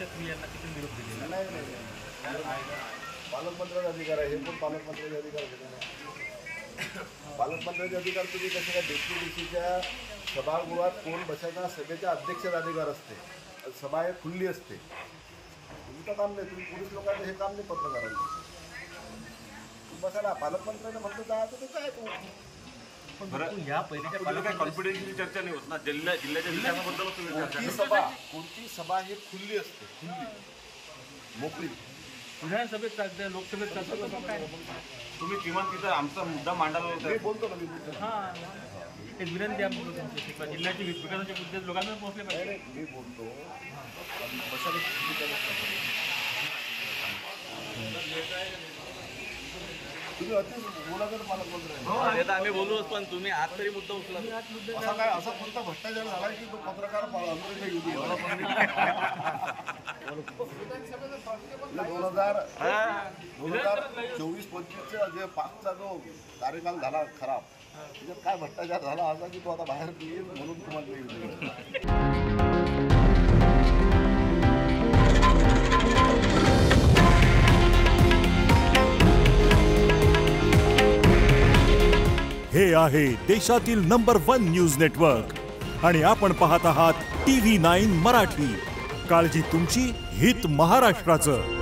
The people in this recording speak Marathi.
तुम्ही यांना किती निरोप दिलेला? नाही पालकमंत्र्याचा अधिकार आहे, हे पण पालकमंत्र्याचे अधिकार घेतले नाही. पालकमंत्र्याचे अधिकार तुम्ही कसे काय DCच्या सभागृहात कोण बसायचा सभेच्या अध्यक्षाचा अधिकार असते, सभा हे खुल्ली असते. तुमचं काम नाही, तुम्ही पोलीस लोकांचं हे काम नाही पत्रकारांचं. बसा ना, पालकमंत्र्याने म्हटलं जायचं तर काय तू या पहिल्याच्या कॉन्फिडेन्शियल चर्चा नाही होत ना, जिल्ह्याच्या विकासाबद्दल कोणती सभा ही खुल्ली असते, खुल्ली मोकळी. विधानसभेत चालतं, लोकसभेत चालतं, काय तुम्ही किमान तिथं आमचा मुद्दा मांडायला मी होता. बोलतो ना, मी बोलतो. हां एक विनंती आहे जिल्ह्याची विकासाचे मुद्दे लोकांना पोहोचले पाहिजे. मी बोलतो बसायला तुम्ही अतिच बोला तर पालकमंत्री आम्ही बोलूच, पण तुम्ही आज तरी मुद्दा उचला. असा कोणता भ्रष्टाचार झाला की तो पत्रकार 2024-25चा जे 5चा जो कार्यकाल झाला खराब, त्याच्यात काय भ्रष्टाचार झाला असा की तो आता बाहेर येईल म्हणून तुम्हाला येईल. हे आहे देशातील नंबर 1 न्यूज नेटवर्क आणि आपण पाहत आहात TV9 मराठी. काळजी तुमची, हित महाराष्ट्राचं.